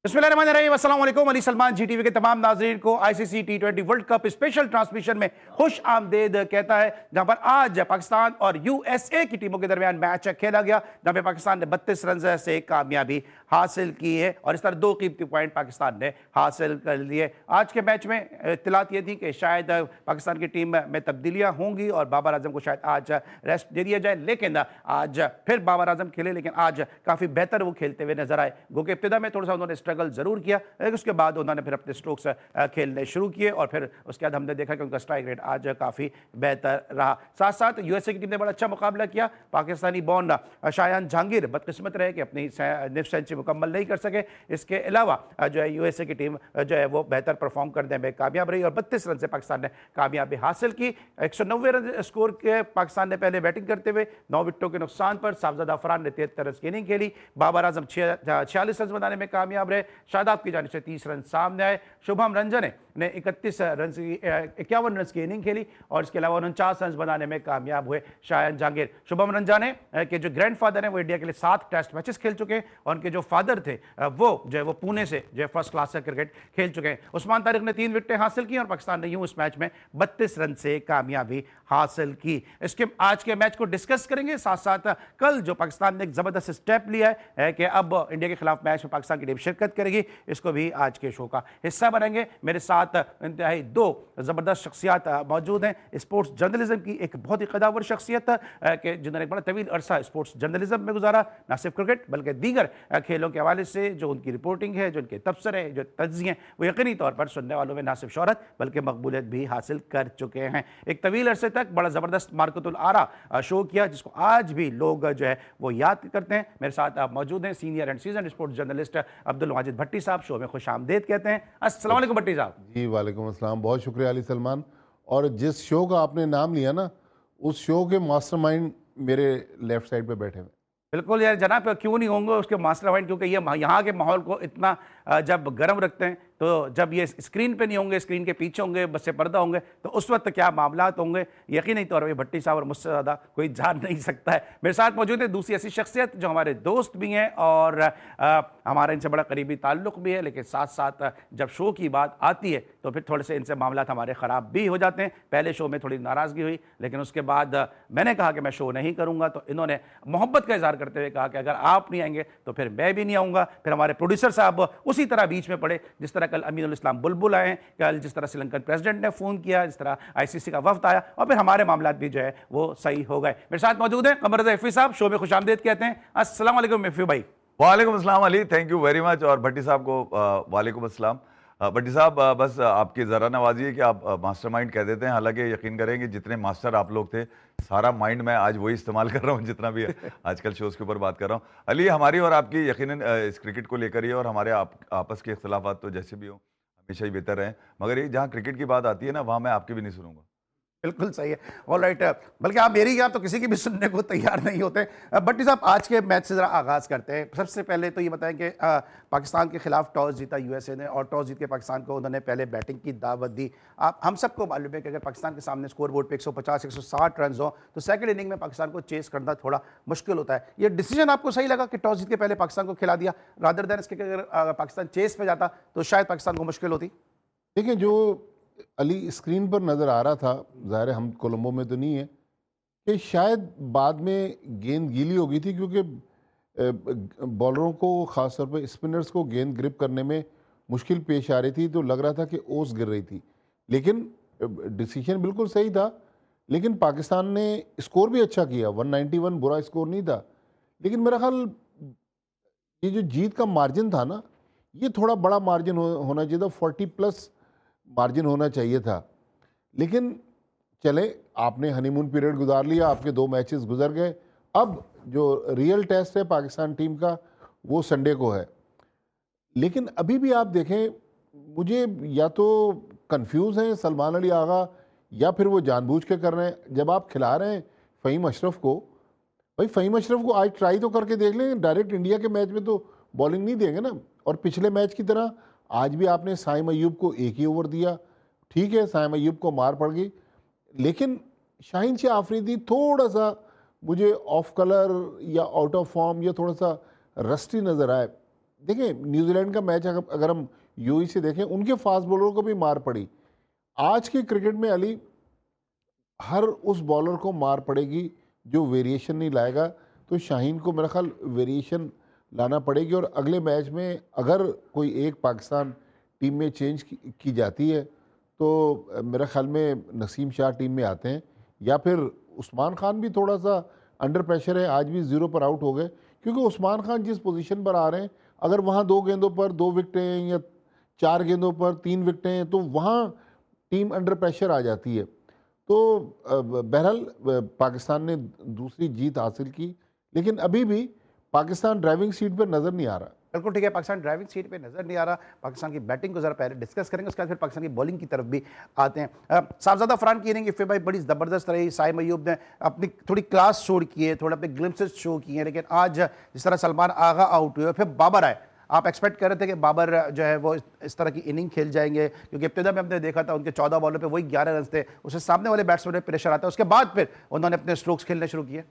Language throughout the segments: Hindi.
बिस्मिल्लाहिर्रहमानिर्रहीम, अस्सलाम वालेकुम। अली सलमान जी टीवी के तमाम नाज़रीन को आईसीसी टी20 वर्ल्ड कप स्पेशल ट्रांसमिशन में खुश आमदेद कहता है, जहां पर आज पाकिस्तान और यूएसए की टीमों के दरमियान मैच खेला गया, जहां पर पाकिस्तान ने 32 रन से कामयाबी हासिल की है और इस तरह 2 कीमती पॉइंट पाकिस्तान ने हासिल कर लिए। आज के मैच में इत्तलात ये थी कि शायद पाकिस्तान की टीम में तब्दीलियां होंगी और बाबर आजम को शायद आज रेस्ट दे दिया जाए, लेकिन आज फिर बाबर आजम खेले, लेकिन आज काफ़ी बेहतर वो खेलते हुए नजर आए। गो कि इब्तिदा में थोड़ा सा उन्होंने स्ट्रगल जरूर किया, लेकिन उसके बाद उन्होंने फिर अपने स्ट्रोक्स खेलने शुरू किए और फिर उसके बाद हमने देखा कि उनका स्ट्राइक रेट आज काफ़ी बेहतर रहा। साथ साथ यूएसए की टीम ने बड़ा अच्छा मुकाबला किया। पाकिस्तानी बॉर्न शायान जहांगीर बदकिस्मत रहे कि अपनी निफ सेंचुरी मुकम्मल नहीं कर सके। इसके अलावा जो है यूएसए की टीम जो है वो बेहतर परफॉर्म करने में कामयाब रही और 32 रन से पाकिस्तान ने कामयाबी हासिल की। 190 रन स्कोर के पाकिस्तान ने पहले बैटिंग करते हुए 9 विकेटों के नुकसान पर साफजादा अफरान ने 73 रन की इनिंग खेली। बाबर आजम 46 रन बनाने में कामयाब रहे। शादाब की जानिब से 30 रन सामने आए। शुभम रंजन ने 31 रन की 51 रन की इनिंग खेली और इसके अलावा 49 रन बनाने में कामयाब हुए शायान जहांगीर। शुभम रंजन के जो ग्रैंडफादर हैं वो इंडिया के लिए 7 टेस्ट मैचेस खेल चुके हैं और उनके जो फादर थे वो जो है वो पुणे से जो है फर्स्ट क्लास से क्रिकेट खेल चुके हैं। उस्मान तारिक ने 3 विकेटें हासिल की और पाकिस्तान ने यूं इस मैच में 32 रन से कामयाबी हासिल की। इसके आज के मैच को डिस्कस करेंगे, साथ साथ कल जो पाकिस्तान ने एक जबरदस्त स्टेप लिया है कि अब इंडिया के खिलाफ मैच में पाकिस्तान की टीम शिरकत करेगी, इसको भी आज के शो का हिस्सा बनेंगे। मेरे साथ इंतहाई 2 जबरदस्त शख्सियत मौजूद हैं। स्पोर्ट्स जर्नलिज्म की एक बहुत ही कदावर शख्सियत कि जिन्होंने एक बड़ा तवील अरसा स्पोर्ट्स जर्नलिज्म में गुजारा, ना सिर्फ क्रिकेट बल्कि दीगर खेलों के हवाले से जो उनकी रिपोर्टिंग है, जो उनके तबसरे हैं, जो तज्ज़िये हैं, वो यकीनी तौर पर सुनने वालों में ना सिर्फ शोहरत बल्कि मकबूलियत भी हासिल कर चुके हैं। एक तवील अरसे तक बड़ा ज़बरदस्त मार्कतुल आरा शो किया जिसको आज भी लोग जो है वो याद करते हैं। मेरे साथ आप मौजूद हैं senior and seasoned sports journalist Abdul Wajid Bhatti साहब, शो में खुश आमदेद कहते हैं। अस्सलाम वालेकुम भट्टी साहब। जी वालेकुम अस्सलाम, बहुत शुक्रिया अली सलमान। और जिस शो का आपने नाम लिया ना, उस शो के मास्टरमाइंड मेरे लेफ्ट साइड पे बैठे हुए। बिल्कुल यार जनाब, क्यों नहीं होंगे उसके मास्टरमाइंड, क्योंकि ये यहाँ के माहौल को इतना जब गर्म रखते हैं, तो जब ये स्क्रीन पे नहीं होंगे, स्क्रीन के पीछे होंगे, बस से पर्दा होंगे, तो उस वक्त क्या मामलात होंगे यकीनी तौर पर भट्टी साहब और मुझसे ज़्यादा कोई जान नहीं सकता है। मेरे साथ मौजूद है दूसरी ऐसी शख्सियत जो हमारे दोस्त भी हैं और हमारा इनसे बड़ा करीबी ताल्लुक़ भी है, लेकिन साथ साथ जब शो की बात आती है तो फिर थोड़े से इनसे मामलात हमारे ख़राब भी हो जाते हैं। पहले शो में थोड़ी नाराज़गी हुई, लेकिन उसके बाद मैंने कहा कि मैं शो नहीं करूँगा, तो इन्होंने मोहब्बत का इज़हार करते हुए कहा कि अगर आप नहीं आएंगे तो फिर मैं भी नहीं आऊँगा। फिर हमारे प्रोड्यूसर साहब उसी तरह बीच में पड़े, जिस तरह कल अमीनुल इस्लाम बुलबुल आए, कल जिस तरह श्रीलंकन प्रेसिडेंट ने फ़ोन किया, जिस तरह आईसीसी का वफ्द आया, और फिर हमारे मामलात भी जो है वो सही हो गए। मेरे साथ मौजूद हैं कमर रज़ा इफ़ी साहब, शो में खुशामदीद कहते हैं। अस्सलाम वालेकुम इफ़ी भाई। वालेकुम अस्सलाम Ali, thank you very much. और भट्टी साहब को वालेकुम अस्सलाम। भट्टी साहब, बस आपकी ज़रा नवाजी है कि आप मास्टरमाइंड कह देते हैं, हालांकि यकीन करें कि जितने मास्टर आप लोग थे, सारा माइंड मैं आज वही इस्तेमाल कर रहा हूँ जितना भी आजकल शोज़ के ऊपर बात कर रहा हूँ। अली, हमारी और आपकी यकीनन इस क्रिकेट को लेकर ही और हमारे आपस के इख्तलाफात तो जैसे भी हो हमेशा ही बेहतर रहें, मगर ये जहाँ क्रिकेट की बात आती है ना, वहाँ मैं आपकी भी नहीं सुनूंगा। बिल्कुल सही है, ऑल राइट। बल्कि आप मेरी आप तो किसी की भी सुनने को तैयार नहीं होते। भट्टी साहब, आज के मैच से ज़रा आगाज़ करते हैं। सबसे पहले तो ये बताएं कि पाकिस्तान के खिलाफ टॉस जीता यूएसए ने और टॉस जीत के पाकिस्तान को उन्होंने पहले बैटिंग की दावत दी। आप हम सबको मालूम है कि अगर पाकिस्तान के सामने स्कोर बोर्ड पे 150-160 रन हो तो सेकंड इनिंग में पाकिस्तान को चेस करना थोड़ा मुश्किल होता है। ये डिसीजन आपको सही लगा कि टॉस जीत के पहले पाकिस्तान को खिला दिया, रादर देन इसके अगर पाकिस्तान चेस पे जाता तो शायद पाकिस्तान को मुश्किल होती? देखिए, जो अली स्क्रीन पर नज़र आ रहा था, ज़ाहिर है हम कोलंबो में तो नहीं है, कि शायद बाद में गेंद गीली हो गई थी क्योंकि बॉलरों को, ख़ास तौर पर स्पिनर्स को गेंद ग्रिप करने में मुश्किल पेश आ रही थी, तो लग रहा था कि ओस गिर रही थी। लेकिन डिसीजन बिल्कुल सही था। लेकिन पाकिस्तान ने स्कोर भी अच्छा किया, 191 बुरा स्कोर नहीं था। लेकिन मेरा ख्याल ये जो जीत का मार्जिन था ना, ये थोड़ा बड़ा मार्जिन होना चाहिए था, 40+ मार्जिन होना चाहिए था। लेकिन चले, आपने हनीमून पीरियड गुजार लिया, आपके 2 मैचेस गुजर गए। अब जो रियल टेस्ट है पाकिस्तान टीम का वो संडे को है। लेकिन अभी भी आप देखें, मुझे या तो कंफ्यूज हैं सलमान अली आगा या फिर वो जानबूझ के कर रहे हैं। जब आप खिला रहे हैं फ़हीम अशरफ को, भाई फ़हीम अशरफ को आज ट्राई तो करके देख लें। डायरेक्ट इंडिया के मैच में तो बॉलिंग नहीं देंगे ना। और पिछले मैच की तरह आज भी आपने साइम अयूब को एक ही ओवर दिया, ठीक है, साइम अयूब को मार पड़ गई, लेकिन शाहीन शाह आफरीदी थोड़ा सा मुझे ऑफ कलर या आउट ऑफ फॉर्म या थोड़ा सा रस्टी नज़र आए। देखिए न्यूजीलैंड का मैच अगर हम यूएई से देखें, उनके फास्ट बॉलरों को भी मार पड़ी। आज के क्रिकेट में अली हर उस बॉलर को मार पड़ेगी जो वेरिएशन नहीं लाएगा, तो शाहीन को मेरा ख्याल वेरिएशन लाना पड़ेगी। और अगले मैच में अगर कोई एक पाकिस्तान टीम में चेंज की जाती है तो मेरा ख्याल में नसीम शाह टीम में आते हैं, या फिर उस्मान खान भी थोड़ा सा अंडर प्रेशर है, आज भी 0 पर आउट हो गए। क्योंकि उस्मान खान जिस पोजीशन पर आ रहे हैं, अगर वहाँ 2 गेंदों पर 2 विकेटें हैं या 4 गेंदों पर 3 विकेटें हैं तो वहाँ टीम अंडर प्रेशर आ जाती है। तो बहरहाल पाकिस्तान ने दूसरी जीत हासिल की, लेकिन अभी भी पाकिस्तान ड्राइविंग सीट पर नज़र नहीं आ रहा। बिल्कुल ठीक है, पाकिस्तान ड्राइविंग सीट पे नजर नहीं आ रहा। पाकिस्तान की बैटिंग को जरा पहले डिस्कस करेंगे, उसके बाद फिर पाकिस्तान की बॉलिंग की तरफ भी आते हैं। साहबजादा फरहान की इनिंग भाई बड़ी ज़बरदस्त रही। साइम अयूब ने अपनी थोड़ी क्लास शो की है, थोड़े अपने ग्लिम्सेस शो किए हैं, लेकिन आज जिस तरह सलमान आगा आउट हुए, फिर बाबर आए, आप एक्सपेक्ट कर रहे थे कि बाबर जो है वो इस तरह की इनिंग खेल जाएंगे? क्योंकि इब्तिदा में हमने देखा था उनके 14 बॉलों पे वही 11 रन थे, उससे सामने वाले बैट्समैन में प्रेशर आता है, उसके बाद फिर उन्होंने अपने स्ट्रोक्स खेलने शुरू किए।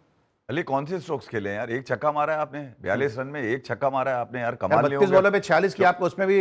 अली कौन से स्ट्रोक्स खेले यार? एक छक्का मारा है आपने, 42 रन में एक छक्का मारा है आपने यार, कमाल नहीं हो 32 गया? बॉलों पे 46 की, आपको उसमें भी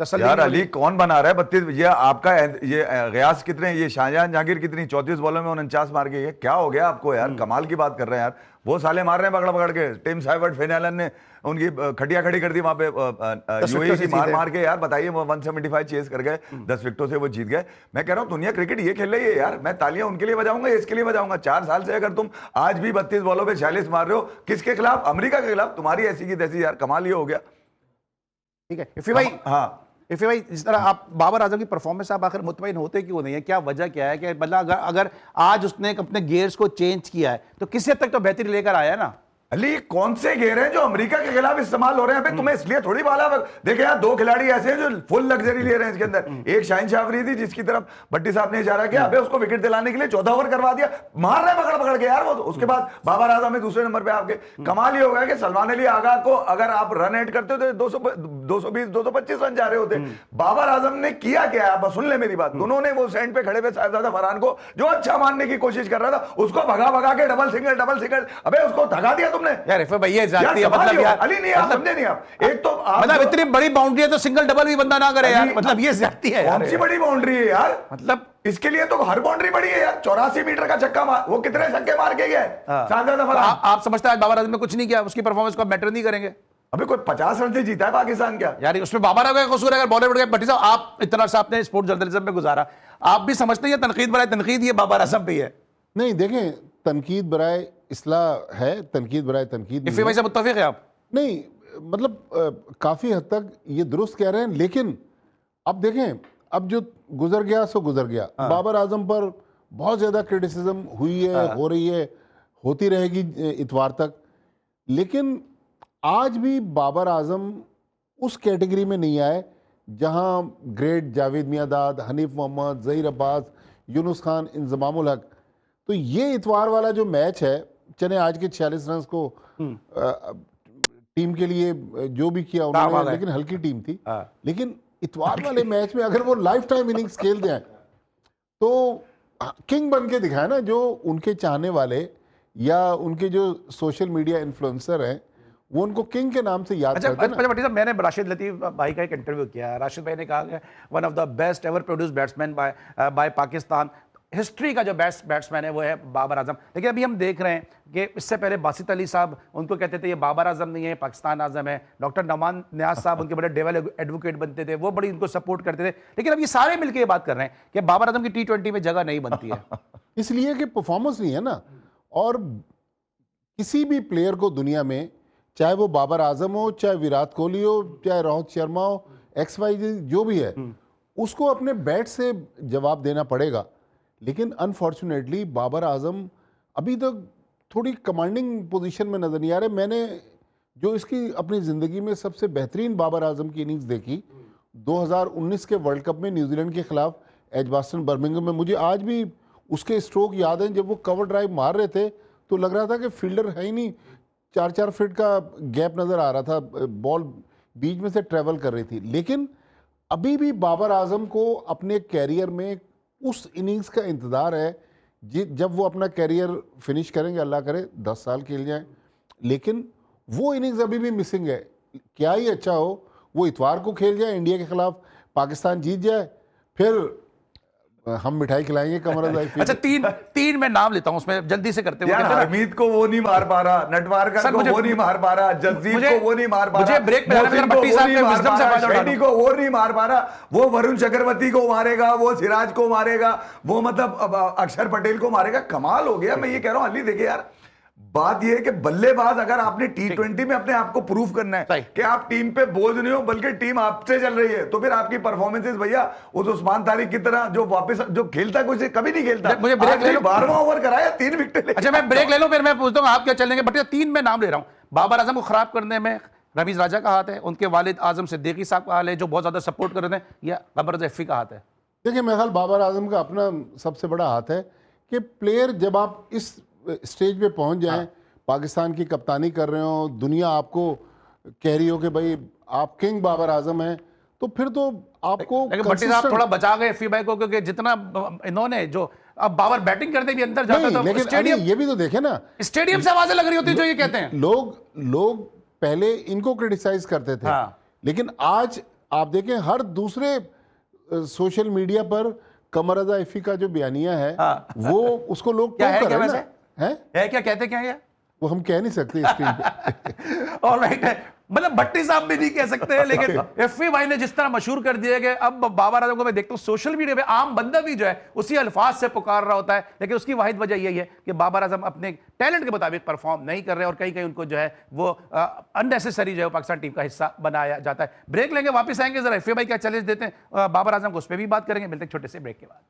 तसल्ली यार नहीं अली होगी? कौन बना रहा है 32? ये आपका ये गयास कितने, ये शाहजहां जहांगीर कितनी 34 बॉलों में 49 मार गई है? क्या हो गया आपको यार? कमाल की बात कर रहे हैं यार। वो साले मार रहे हैं पकड़ पकड़ के। टिम साइवर्ट, फिन एलन ने उनकी खटिया खड़ी कर दी वहां पे यूएई की मार मार के। यार बताइए, वो 175 चेस कर गए, 10 विकेटों से वो जीत गए। मैं कह रहा हूं दुनिया क्रिकेट ये खेल रही है यार। मैं तालियां उनके लिए बजाऊंगा, इसके लिए बजाऊंगा। 4 साल से अगर तुम आज भी 32 बॉलों पे 46 मार रहे हो, किसके खिलाफ? अमेरिका के खिलाफ। तुम्हारी ऐसी की तैसी यार, कमाल ये हो गया। ठीक है इफ़ी भाई, हाँ इफ़ी भाई, जिस तरह आप बाबर आजम की परफॉर्मेंस आप आखिर मुतमईन होते क्यों नहीं है? क्या वजह क्या है कि मतलब अगर आज उसने अपने गियर्स को चेंज किया है तो किस हद तक तो बेहतरी लेकर आया है ना? अली कौन से गेयर हैं जो अमेरिका के खिलाफ इस्तेमाल हो रहे हैं? तुम्हें इसलिए थोड़ी बाला देखे यार, 2 खिलाड़ी ऐसे हैं जो फुल लग्जरी ले रहे हैं इसके अंदर। एक शाहीन शाह अफरीदी जिसकी तरफ भट्टी साहब ने इशारा किया, अबे उसको विकेट दिलाने के लिए 14 ओवर करवा दिया, मार रहे पकड़ पकड़ के यार वो। उसके बाद बाबर आजम में दूसरे नंबर पे आपके। कमाल ये होगा कि सलमान अली आगा को अगर आप रन एड करते हो तो 220 225 रन जा रहे होते। बाबर आजम ने किया क्या? आप सुन ले मेरी बात। दोनों ने वो सेंड पे खड़े हुए साहबजादा फरहान को, जो अच्छा मानने की कोशिश कर रहा था, उसको भगा भगा के डबल सिंगल, अबे उसको धगा दिया तुमने यार इफ़ी भाई, मतलब यार अली नहीं, आप समझे नहीं। आप एक तो मतलब इतनी बड़ी बाउंड्री है तो सिंगल डबल भी बंदा ना करे यार, मतलब ये ज्यादती है यार। कौन सी बड़ी बाउंड्री है यार? मतलब इसके लिए तो हर बाउंड्री बड़ी है यार। 84 मीटर का छक्का मार, वो कितने छक्के मार के गया शाहजादा फरहान? आप समझते हैं आज बाबर आजम ने कुछ नहीं किया, उसकी परफॉर्मेंस को मैटर नहीं करेंगे? अबे कोई 50 रन से जीता है पाकिस्तान क्या यार? उसमें बाबर आजम का कसूर है? अगर बॉलर भट्टी साहब, आप इतना सा आपने स्पोर्ट जर्नलिज्म में गुजारा, आप भी समझते हैं तनकीद बराए तनकीद ये बाबर आजम पे है? नहीं देखें, तनकीद बराए इस्लाह है, तनकीद बराए तनकीद इफ़ी भाई से मुत्तफिक है आप? नहीं, मतलब काफ़ी हद तक ये दुरुस्त कह रहे हैं, लेकिन अब देखें, अब जो गुजर गया सो गुजर गया। बाबर आजम पर बहुत ज़्यादा क्रिटिसिज्म हुई है, हो रही है, होती रहेगी इतवार तक। लेकिन आज भी बाबर आजम उस कैटेगरी में नहीं आए जहां ग्रेट जावेद मियांदाद, हनीफ मोहम्मद, ज़हीर अब्बास, यूनुस खान, इंजमाम उल हक। तो ये इतवार वाला जो मैच है, चले आज के 46 रन को टीम के लिए जो भी किया उन्होंने, लेकिन हल्की टीम थी। लेकिन इतवार वाले मैच में अगर वो लाइफ टाइम इनिंग्स खेल जाए तो किंग बन के दिखाए ना, जो उनके चाहने वाले या उनके जो सोशल मीडिया इन्फ्लुएंसर हैं वो उनको किंग के नाम से याद करते हैं ना। भट्टी साहब, मैंने राशिद लतीफ़ भाई का एक इंटरव्यू किया। राशिद भाई ने कहा कि one of the best ever produce batsman by Pakistan, history का जो बेस्ट बैट्समैन है वो है बाबर आजम। लेकिन अभी हम देख रहे हैं कि इससे पहले बासित अली साहब उनको कहते थे ये बाबर आजम नहीं है, पाकिस्तान आजम है। डॉक्टर नमान न्याज साहब उनके बड़े डेवल एडवोकेट बनते थे, वो बड़ी उनको सपोर्ट करते थे। लेकिन अब ये सारे मिलकर ये बात कर रहे हैं कि बाबर आजम की T20 में जगह नहीं बनती है। इसलिए कि परफॉर्मेंस नहीं है ना। और किसी भी प्लेयर को दुनिया में, चाहे वो बाबर आजम हो, चाहे विराट कोहली हो, चाहे रोहित शर्मा हो, XYZ जो भी है, उसको अपने बैट से जवाब देना पड़ेगा। लेकिन अनफॉर्चुनेटली बाबर आजम अभी तक थोड़ी कमांडिंग पोजीशन में नज़र नहीं आ रहे। मैंने जो इसकी अपनी ज़िंदगी में सबसे बेहतरीन बाबर आजम की इनिंग्स देखी 2019 के वर्ल्ड कप में न्यूजीलैंड के खिलाफ एजबास्टन बर्मिंघम में, मुझे आज भी उसके स्ट्रोक याद हैं। जब वो कवर ड्राइव मार रहे थे तो लग रहा था कि फील्डर है ही नहीं, 4-4 फीट का गैप नज़र आ रहा था, बॉल बीच में से ट्रेवल कर रही थी। लेकिन अभी भी बाबर आजम को अपने कैरियर में उस इनिंग्स का इंतज़ार है जब वो अपना कैरियर फिनिश करेंगे, अल्लाह करे 10 साल खेल जाएं। लेकिन वो इनिंग्स अभी भी मिसिंग है। क्या ही अच्छा हो, वो इतवार को खेल जाए इंडिया के खिलाफ, पाकिस्तान जीत जाए, फिर हम मिठाई खिलाएंगे कमर अज़ाई। अच्छा, तीन मैं नाम लेता हूं, उसमें जल्दी से करते हुए। यार हरमीत को वो नहीं मार पा रहा, नटवारकर को वो नहीं मार पा रहा, जसजीत को वो नहीं मार पा रहा, मुझे ब्रेक पे जाना है, भट्टी साहब के विजडम से फायदा उठाना, शेट्टी को वो नहीं मार पा रहा, वो वरुण चक्रवर्ती को मारेगा, वो सिराज को मारेगा, वो मतलब अक्षर पटेल को मारेगा। कमाल हो गया। मैं ये कह रहा हूं अली, देखिए यार, बात यह है कि बल्लेबाज अगर आपने T20 में अपने आप को प्रूव करना है कि आप टीम पे बोझ नहीं हो बल्कि टीम आपसे चल रही है, तो फिर आपकी परफॉर्मेंसेस भैया उस उस्मान तारिक की तरह जो वापस जो खेलता कुछ कभी नहीं खेलता। मुझे ब्रेक ले लो, 12वां ओवर कराया, 3 विकेट। अच्छा मैं ब्रेक ले लूं, फिर मैं पूछता हूं आप क्या चलेंगे। बट 3 में नाम ले रहा हूं। बाबर आजम को खराब करने में रमीज राजा का हाथ है, उनके वालिद आजम सिद्दीकी साहब का हाल है जो बहुत ज्यादा सपोर्ट कर रहे हैं, या कमर जैफी का हाथ है? देखिए मेरे ख्याल बाबर आजम का अपना सबसे बड़ा हाथ है कि प्लेयर जब आप इस स्टेज पे पहुंच जाएं, पाकिस्तान की कप्तानी कर रहे हो, दुनिया आपको कह रही हो कि भाई आप किंग बाबर आजम हैं, तो फिर तो आपको। लेकिन भट्टी साहब थोड़ा बचा गए FIBA को, क्योंकि जितना इन्होंने जो अब बाबर बैटिंग करते भी अंदर जाता था, लेकिन स्टेडियम ये भी तो देखे ना, स्टेडियम से आवाजें लग रही होती जो ये कहते हैं लोग पहले इनको क्रिटिसाइज करते थे। लेकिन आज आप देखें हर दूसरे सोशल मीडिया पर कमर अज़ाई का जो बयानिया है, वो उसको लोग क्या है, क्या वैसे है क्या कहते क्या है, वो हम कह नहीं सकते स्क्रीन पे। ऑलराइट है, मतलब भट्टी साहब भी नहीं कह सकते हैं, लेकिन FIBA ने जिस तरह मशहूर कर दिया कि अब बाबर आजम को मैं देखता हूं सोशल मीडिया पे आम बंदा भी जो है उसी अल्फाज से पुकार रहा होता है, लेकिन उसकी वाहिद वजह यही है कि बाबर आजम अपने टैलेंट के मुताबिक परफॉर्म नहीं कर रहे और कहीं कहीं उनको जो है वो अननेसेसरी जो है पाकिस्तान टीम का हिस्सा बनाया जाता है। ब्रेक लेंगे, वापस आएंगे, जरा FIBA क्या चैलेंज देते हैं बाबर आजम को, उस पर भी बात करेंगे। मिलते हैं छोटे से ब्रेक के बाद।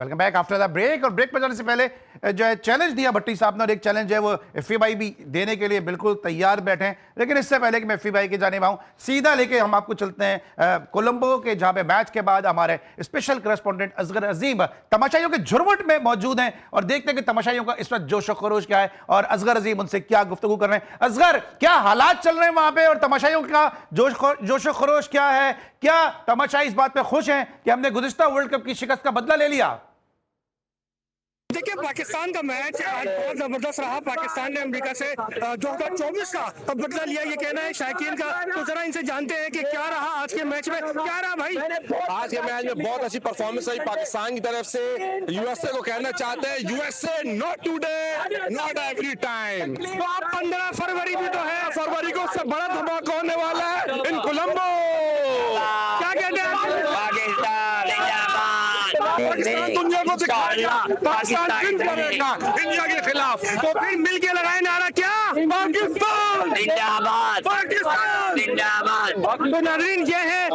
Welcome back after the break. और ब्रेक पर जाने से पहले जो है चैलेंज दिया भट्टी साहब ने, और एक चैलेंज है वो FIBA भी देने के लिए बिल्कुल तैयार बैठे हैं। लेकिन इससे पहले कि मैं FIBA की जाने आऊं, सीधा लेके हम आपको चलते हैं कोलंबो के, जहां पे मैच के बाद हमारे स्पेशल करस्पॉन्डेंट असगर अजीम तमाशाइयों के झुरमुट में मौजूद हैं और देखते हैं कि तमाशाइयों का इस वक्त जोश खरोश क्या है और असगर अजीम उनसे क्या गुफ्तगू कर रहे हैं। असगर, क्या हालात चल रहे हैं वहां पे और तमाशाइयों का जोश खरोश क्या है? क्या तमाशाई इस बात पे खुश हैं कि हमने गुज़िश्ता वर्ल्ड कप की शिकस्त का बदला ले लिया? देखिए, पाकिस्तान का मैच आज बहुत जबरदस्त रहा। पाकिस्तान ने अमेरिका से 2024 का बदला लिया, ये कहना है शायकीन का। तो जरा इनसे जानते हैं कि क्या रहा आज के मैच में, क्या रहा भाई? आज के मैच में बहुत अच्छी परफॉर्मेंस रही पाकिस्तान की तरफ से। USA को कहना चाहते हैं, USA not today not every time. तो आप 15 फरवरी भी तो है, फरवरी को उससे बड़ा धमाका होने वाला है इन कोलंबो। क्या कहते हैं? पाकिस्तान दुनिया को दिखाएगा, पाकिस्तान विन करेगा इंडिया के खिलाफ। तो फिर मिल के लगाए नारा, क्या पाकिस्तान जिंदाबाद, पाकिस्तान जिंदाबाद। तो नाज़रीन, ये है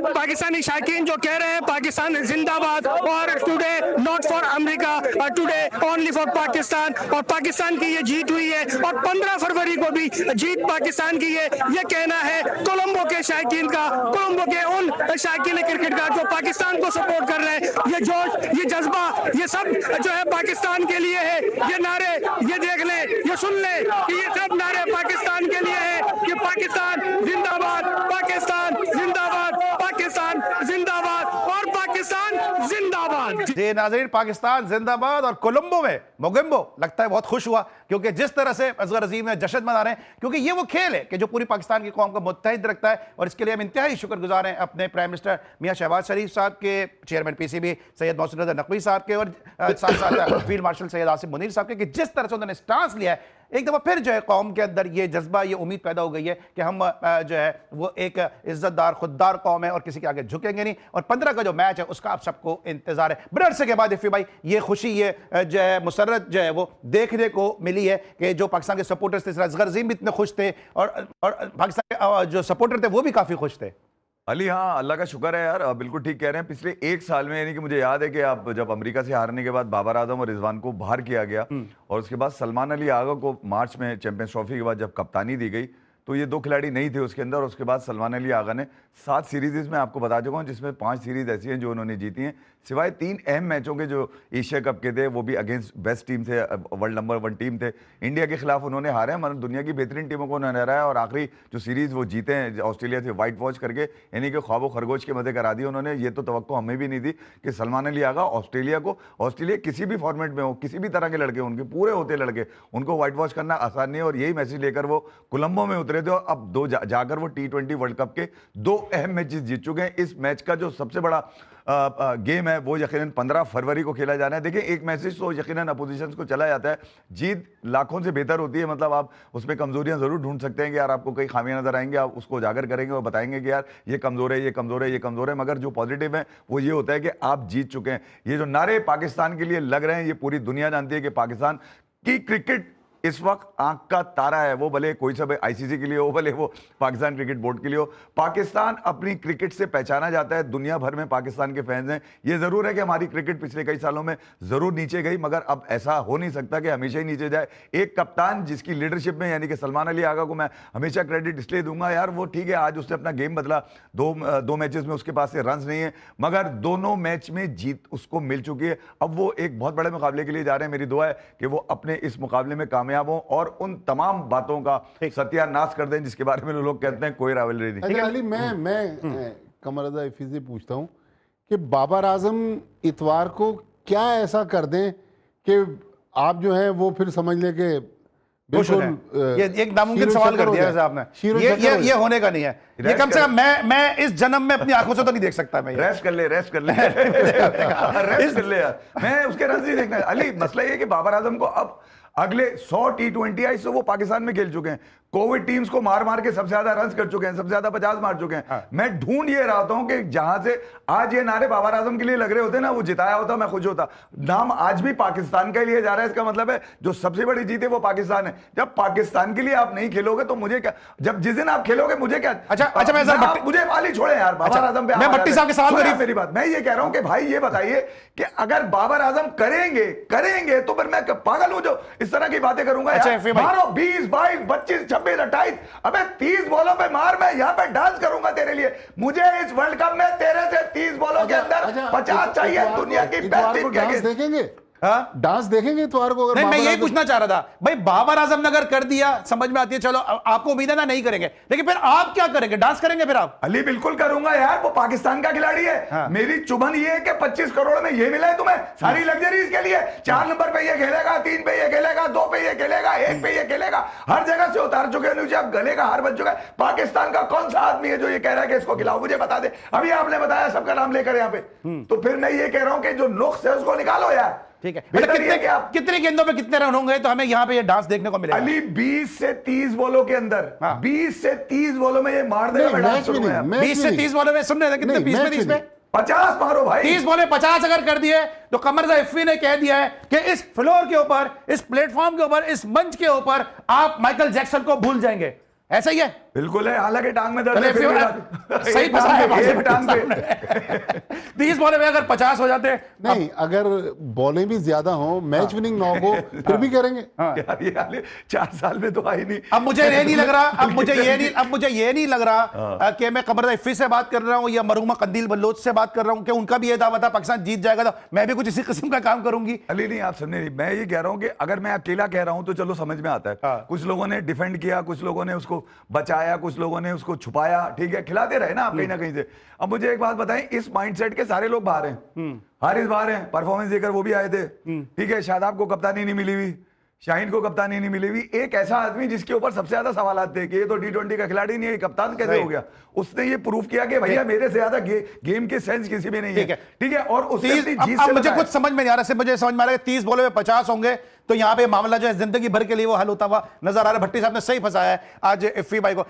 पाकिस्तानी शायकीन जो कह रहे हैं पाकिस्तान जिंदाबाद, और today not for America, today only for Pakistan. और पाकिस्तान की ये जीत हुई है और 15 फरवरी को भी जीत पाकिस्तान की है, ये कहना है कोलंबो के शायकीन का, कोलंबो के उन शायकीन क्रिकेट का जो पाकिस्तान को सपोर्ट कर रहे हैं। ये जोश, ये जज्बा, ये सब जो है पाकिस्तान के लिए है। ये नारे, ये देख ले, ये सुन ले कि ये सब नारे पाकिस्तान के लिए है कि पाकिस्तान जिंदाबाद, पाकिस्तान जिंदाबाद, पाकिस्तान जिंदाबाद और पाकिस्तान जिंदाबाद। जी नाज़रीन, पाकिस्तान जिंदाबाद। और कोलंबो में मोगेम्बो लगता है बहुत खुश हुआ, क्योंकि जिस तरह से असगर अजीम ने जश्न मना रहे हैं, क्योंकि ये वो खेल है कि जो पूरी पाकिस्तान की कौम को मुत्तहिद रखता है। और इसके लिए हम इंतहाई शुक्रगुजार हैं अपने प्राइम मिनिस्टर मियां शहबाज शरीफ साहब के, चेयरमैन PCB सैयद मोहसिन रज़ा नकवी साहब के, और साथ साथ फील्ड मार्शल सैयद आसिफ मुनीर साहब के, कि जिस तरह से उन्होंने स्टांस लिया है, एक दफ़ा फिर जो है कौम के अंदर ये जज्बा, ये उम्मीद पैदा हो गई है कि हम जो है वो एक इज्जतदार खुददार कौम है और किसी के आगे झुकेंगे नहीं। और 15 का जो मैच है उसका आप सबको इंतजार है। बड़े अरसे के बाद FIBA ये खुशी, ये जो है मुसर्रत जो है वो देखने को मिली है कि जो पाकिस्तान के सपोर्टर्स थे, असगर अजीम भी इतने खुश थे और पाकिस्तान के जो सपोर्टर थे वो भी काफ़ी खुश थे। अली, हाँ, अल्लाह का शुक्र है यार, बिल्कुल ठीक कह रहे हैं। पिछले 1 साल में, यानी कि मुझे याद है कि आप जब अमेरिका से हारने के बाद बाबर आजम और रिजवान को बाहर किया गया और उसके बाद सलमान अली आगा को मार्च में चैंपियंस ट्रॉफी के बाद जब कप्तानी दी गई, तो ये 2 खिलाड़ी नहीं थे उसके अंदर। उसके बाद सलमान अली आगा ने 7 सीरीज़ में आपको बता चुका हूँ, जिसमें 5 सीरीज़ ऐसी हैं जो उन्होंने जीती हैं, सिवाय 3 अहम मैचों के जो एशिया कप के थे, वो भी अगेंस्ट बेस्ट टीम थे, वर्ल्ड नंबर 1 टीम थे। इंडिया के खिलाफ उन्होंने हारे हैं, मतलब दुनिया की बेहतरीन टीमों को उन्होंने हराया, और आखिरी जो सीरीज़ वो जीते हैं ऑस्ट्रेलिया से वाइट वॉश करके, यानी कि ख्वाबो खरगोश के मजे करा दिए उन्होंने। ये तो तवक्को हमें भी नहीं थी कि सलमान अली आगा ऑस्ट्रेलिया किसी भी फॉर्मेट में हो, किसी भी तरह के लड़के, उनके पूरे होते लड़के, उनको वाइट वॉश करना आसान नहीं है। और यही मैसेज लेकर वो कोलंबो में उतरे थे, और अब जाकर वो T20 वर्ल्ड कप के 2 अहम मैचेस जीत चुके हैं। इस मैच का जो सबसे बड़ा गेम है वो यकीनन 15 फरवरी को खेला जाना है। देखिए, एक मैसेज तो यकीनन अपोजिशन को चला जाता है, जीत लाखों से बेहतर होती है। मतलब आप उसमें कमजोरियां जरूर ढूंढ सकते हैं कि यार आपको कई खामियां नजर आएंगे, आप उसको उजागर करेंगे और बताएंगे कि यार ये कमजोर है, ये कमजोर है, ये कमजोर है, मगर जो पॉजिटिव है वो ये होता है कि आप जीत चुके हैं। ये जो नारे पाकिस्तान के लिए लग रहे हैं, ये पूरी दुनिया जानती है कि पाकिस्तान की क्रिकेट इस वक्त आंख का तारा है। वो भले कोई सब आईसीसी के लिए हो, भले वो पाकिस्तान क्रिकेट बोर्ड के लिए हो, पाकिस्तान अपनी क्रिकेट से पहचाना जाता है। दुनिया भर में पाकिस्तान के फैंस हैं। ये जरूर है कि हमारी क्रिकेट पिछले कई सालों में जरूर नीचे गई, मगर अब ऐसा हो नहीं सकता कि हमेशा ही नीचे जाए। एक कप्तान जिसकी लीडरशिप में, यानी कि सलमान अली आगा को मैं हमेशा क्रेडिट इसलिए दूंगा, यार वो ठीक है आज उसने अपना गेम बदला, दो मैचेस में उसके पास से रन नहीं है, मगर दोनों मैच में जीत उसको मिल चुकी है। अब वो एक बहुत बड़े मुकाबले के लिए जा रहे हैं। मेरी दुआ है कि वो अपने इस मुकाबले में कामयाब हो और उन तमाम बातों का सत्यानाश कर दें जिसके बारे में लोग कहते हैं कोई रावलरी नहीं। अच्छा अली, मैं कमर रज़ा हफीज़ से पूछता हूँ कि बाबर आजम इतवार को क्या ऐसा कर दें कि आप जो है वो फिर समझ लें कि बिल्कुल ये एक नामुमकिन सवाल कर दिया है आपने। ये होने का नहीं है। ये कम से कम मैं इस जन्म में अपनी आंखों से तो नहीं देख सकता। मैं रेस्ट कर ले रेस्ट कर ले यार, मैं उसके रन नहीं देखना। अली, मसला ये कि बाबर आजम को अब अगले 100 T20 आई से वो पाकिस्तान में खेल चुके हैं, कोविड टीम्स को मार मार के सबसे ज्यादा रन कर चुके हैं, सबसे ज्यादा 50 मार चुके हैं। हाँ। मैं ढूंढ ये रहा हूं कि जहां से आज ये नारे बाबर आजम के लिए लग रहे होते ना, वो जिताया होता मैं खुश होता। नाम आज भी पाकिस्तान के लिए जा रहा है, इसका मतलब है जो सबसे बड़ी जीत है वो पाकिस्तान है। जब पाकिस्तान के लिए आप नहीं खेलोगे तो मुझे क्या, जब जिस दिन आप खेलोगे मुझे क्या। अच्छा मुझे वाली छोड़े यार, बाबर आजम पे। मैं भट्टी साहब के सवाल करिए मेरी बात, मैं ये कह रहा हूं कि भाई ये बताइए कि अगर बाबर आजम करेंगे तो फिर मैं पागल हूं जो इस तरह की बातें करूंगा। मारो 20, 22, 25, 26, 28, अबे 30 बॉलों पे मार, मैं यहाँ पे डांस करूंगा तेरे लिए। मुझे इस वर्ल्ड कप में तेरे से 30 बॉलों के अंदर 50 चाहिए। दुनिया की बेहतरीन डांस देखेंगे, डांस देखेंगे इतवार को? नहीं, मैं यही पूछना चाह रहा था भाई, बाबर आजम ने अगर कर दिया समझ में आती है, चलो आपको उम्मीद है ना नहीं करेंगे, लेकिन फिर आप क्या करेंगे? डांस करेंगे फिर आप? अली बिल्कुल करूंगा यार, वो पाकिस्तान का खिलाड़ी है। हाँ। मेरी चुभन ये है कि 25 करोड़ में ये मिला है तुम्हें सारी लग्जरीज के लिए। 4 नंबर पे ये खेलेगा, 3 पे ये खेलेगा, 2 पे ये खेलेगा, 1 पे ये खेलेगा, हर जगह से उतार चुके हैं नीचे, अब गले का हार बन चुका है। पाकिस्तान का कौन सा आदमी है जो ये कह रहा है कि इसको खिलाओ? मुझे बता दे। अभी आपने बताया सबका नाम लेकर यहाँ पे, तो फिर मैं ये कह रहा हूं कि जो नुक्स है उसको निकालो यार। ठीक है, कितने गेंदों पे कितने रन होंगे तो हमें यहाँ पे ये डांस देखने को मिलेगा? अली 20 से 30 बॉलों के अंदर, 20 से 30 बॉलों में ये मार देगा। 20 से 30 बॉलों में सुन रहे थे कितने? 20 में 30 में 50 मारो भाई। 30 बॉलें 50 अगर कर दिए तो कमर रज़ा हफीज़ ने कह दिया है कि इस फ्लोर के ऊपर, इस प्लेटफॉर्म के ऊपर, इस मंच के ऊपर आप माइकल जैक्सन को भूल जाएंगे। ऐसा ही है? बिल्कुल है, हालांकि टांग में दर्द है, सही फंसा है टांग पे। 30 बॉलें में अगर 50 हो जाते, नहीं अगर बॉलें भी ज्यादा हो, मैच विनिंग ना हो, फिर भी करेंगे। यार ये 4 साल में तो आई नहीं। अब मुझे ये नहीं लग रहा, अब मुझे ये नहीं लग रहा कि मैं कमर रज़ा हफीज़ से बात कर रहा हूं या मरहुमा कंदील बलोच से बात कर रहा हूं कि उनका भी ये दावा था पाकिस्तान जीत जाएगा, तो मैं भी कुछ इसी किस्म का काम करूंगी। अली नहीं, आप सुनने नहीं, मैं ये कह रहा हूं कि अगर मैं अकेला कह रहा हूं तो चलो समझ में आता है। कुछ लोगों ने डिफेंड किया, कुछ लोगों ने उसको बचाया, कुछ लोगों ने उसको छुपाया, ठीक है, खिलाते रहे ना आप कहीं ना कहीं से। अब मुझे एक बात बताएं, इस माइंडसेट के सारे लोग बाहर हैं, हारिस बाहर हैं, परफॉर्मेंस देकर वो भी आए थे, ठीक है, शादाब को कप्तानी नहीं मिली हुई, शाहीन को कप्तानी नहीं मिली हुई। एक ऐसा आदमी जिसके ऊपर सबसे ज्यादा सवाल थे कि ये तो T20 का खिलाड़ी नहीं है, कप्तान कैसे हो गया, उसने ये प्रूफ किया कि भैया मेरे से ज्यादा गेम के सेंस किसी में नहीं है, ठीक है। और मुझे कुछ समझ में नहीं आ रहा, मुझे समझ में आ रहा है 30 बॉलों में 50 होंगे तो यहाँ पे मामला जो है जिंदगी भर के लिए वो हल होता हुआ नजर आ रहा है। भट्टी साहब ने सही फंसाया है आज इफ्फी भाई को।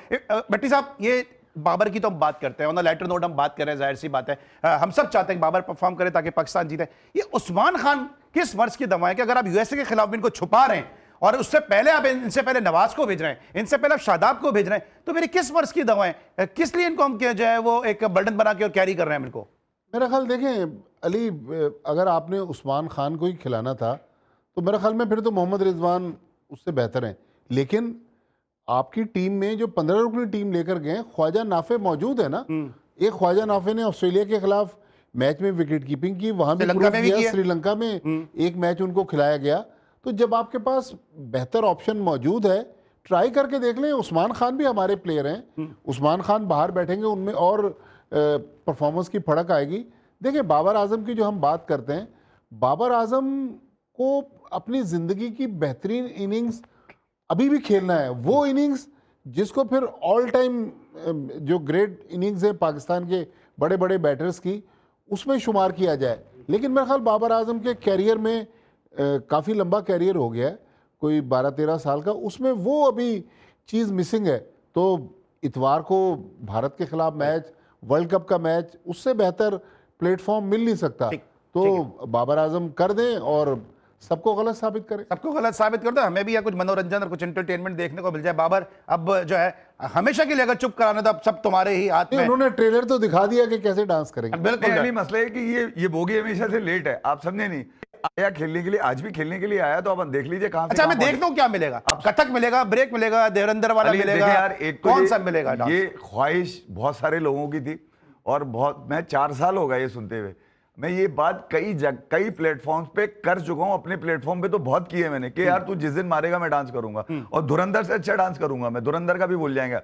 भट्टी साहब, ये बाबर की तो हम बात करते हैं, ऑन द लाइटर नोट हम बात कर रहे हैं, जाहिर सी बात है हम सब चाहते हैं कि बाबर परफॉर्म करे ताकि पाकिस्तान जीते। ये उस्मान खान किस वर्ष की दवा है कि अगर आप यूएसए के खिलाफ भी इनको छुपा रहे हैं और उससे पहले आप इनसे पहले नवाज को भेज रहे हैं, इनसे पहले आप शादाब को भेज रहे हैं, तो मेरी किस वर्ष की दवा है? किस लिए इनको हम जो है वो एक बर्डन बना के और कैरी कर रहे हैं इनको? मेरा ख्याल देखें अली, अगर आपने उस्मान खान को ही खिलाना था तो मेरे ख्याल में फिर तो मोहम्मद रिजवान उससे बेहतर हैं। लेकिन आपकी टीम में जो 15 रुकनी टीम लेकर गए, ख्वाजा नाफे मौजूद है ना। एक ख्वाजा नाफे ने ऑस्ट्रेलिया के खिलाफ मैच में विकेट कीपिंग की, वहां भी श्रीलंका प्रूव में भी किया, किया। श्रीलंका में एक मैच उनको खिलाया गया। तो जब आपके पास बेहतर ऑप्शन मौजूद है, ट्राई करके देख लें। उस्मान खान भी हमारे प्लेयर हैं, उस्मान खान बाहर बैठेंगे, उनमें और परफॉर्मेंस की फड़क आएगी। देखिए, बाबर आजम की जो हम बात करते हैं, बाबर आजम को अपनी ज़िंदगी की बेहतरीन इनिंग्स अभी भी खेलना है, वो इनिंग्स जिसको फिर ऑल टाइम जो ग्रेट इनिंग्स है पाकिस्तान के बड़े बड़े बैटर्स की, उसमें शुमार किया जाए। लेकिन मेरे ख्याल बाबर आजम के कैरियर में काफ़ी लंबा कैरियर हो गया है, कोई 12-13 साल का, उसमें वो अभी चीज़ मिसिंग है। तो इतवार को भारत के खिलाफ मैच, वर्ल्ड कप का मैच, उससे बेहतर प्लेटफॉर्म मिल नहीं सकता। तो बाबर आजम कर दें और सबको गलत साबित करें। सबको गलत साबित कर दो, हमें भी या कुछ मनोरंजन और कुछ एंटरटेनमेंट देखने को मिल जाए। बाबर, अब जो है हमेशा के लिए अगर चुप कराना तो अब सब तुम्हारे ही हाथ में। उन्होंने ट्रेलर तो दिखा दिया कि कैसे डांस करेंगे। बिल्कुल नहीं, मसला है कि ये बोगी हमेशा से लेट है, आप समझे नहीं। आया खेलने के लिए, आज भी खेलने के लिए आया, तो अब देख लीजिए कहां से। अच्छा, मैं देखता हूँ क्या मिलेगा। कथक मिलेगा, ब्रेक मिलेगा, देवरंदर वाला मिलेगा यार, एक तो कौन सा मिलेगा डांस? ये ख्वाहिश बहुत सारे लोगों की थी और बहुत, मैं 4 साल हो गए ये सुनते हुए। मैं ये बात कई प्लेटफॉर्म्स पे कर चुका हूं, अपने प्लेटफॉर्म पे तो बहुत की है मैंने कि यार तू जिस दिन मारेगा मैं डांस करूंगा, और धुरंधर से अच्छा डांस करूंगा मैं, धुरंधर का भी भूल जाएंगे।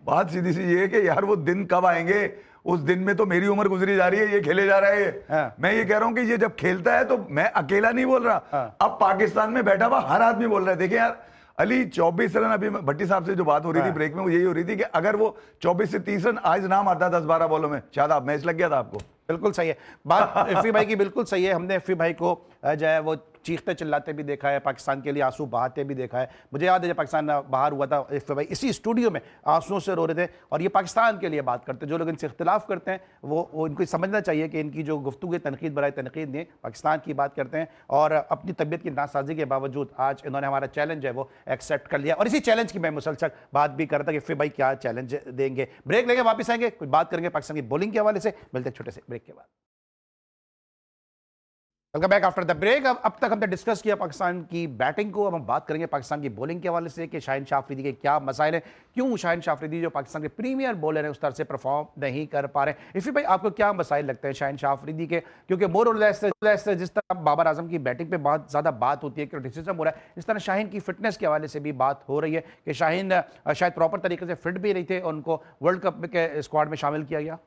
बात सीधी सी ये है कि यार वो दिन कब आएंगे, उस दिन में तो मेरी उम्र गुजरी जा रही है, ये खेले जा रहा है। मैं ये कह रहा हूं कि ये जब खेलता है तो मैं अकेला नहीं बोल रहा, अब पाकिस्तान में बैठा हुआ हर आदमी बोल रहा है। देखिए यार, अली 24 रन, अभी भट्टी साहब से जो बात हो रही थी ब्रेक में, वो यही हो रही थी कि अगर वो 24 से 30 रन आज ना मारता 10-12 बॉलों में, शायद आप मैच लग गया था आपको। बिल्कुल सही है बात इफ़ी भाई की, बिल्कुल सही है। हमने इफ़ी भाई को जो है वो चीखते चिल्लाते भी देखा है, पाकिस्तान के लिए आंसू बहाते भी देखा है। मुझे याद है जब पाकिस्तान बाहर हुआ था, इफ़ी भाई इसी स्टूडियो में आंसुओं से रो रहे थे, और ये पाकिस्तान के लिए बात करते हैं। जो लोग इनसे इख्तिलाफ करते हैं वो इनको समझना चाहिए कि इनकी जो गुफ्तगू तनकीद बराए तनकीद नहीं, पाकिस्तान की बात करते हैं, और अपनी तबीयत की नासाजी के बावजूद आज इन्होंने हमारा चैलेंज है वो एक्सेप्ट कर लिया। और इसी चैलेंज की मैं मुसलसल बात भी कर रहा था कि इफ़ी भाई क्या चैलेंज देंगे। ब्रेक लेके वापस आएंगे, कुछ बात करेंगे पाकिस्तान की बॉलिंग के हवाले से। मिलते हैं छोटे से ब्रेक के बाद। Welcome back after the break. अब तक हमने डिस्कस किया पाकिस्तान की बैटिंग को, अब हम बात करेंगे पाकिस्तान की बॉलिंग के हवाले से कि शाहीन शाह अफरीदी के क्या मसाइल हैं, क्यों शाहीन शाह अफरीदी जो पाकिस्तान के प्रीमियर बॉलर हैं उस तरह से परफॉर्म नहीं कर पा रहे। इफ़ी भाई, आपको क्या मसाइल लगते हैं शाहीन शाह अफरीदी के? क्योंकि मोर और लेस जिस तरह बाबर आजम की बैटिंग पे बहुत ज़्यादा बात होती है, क्रिटिसिज्म हो रहा है, इस तरह शाहीन की फिटनेस के हवाले से भी बात हो रही है कि शाहीन शायद प्रॉपर तरीके से फिट भी नहीं थे और उनको वर्ल्ड कप के स्क्वाड में शामिल किया गया।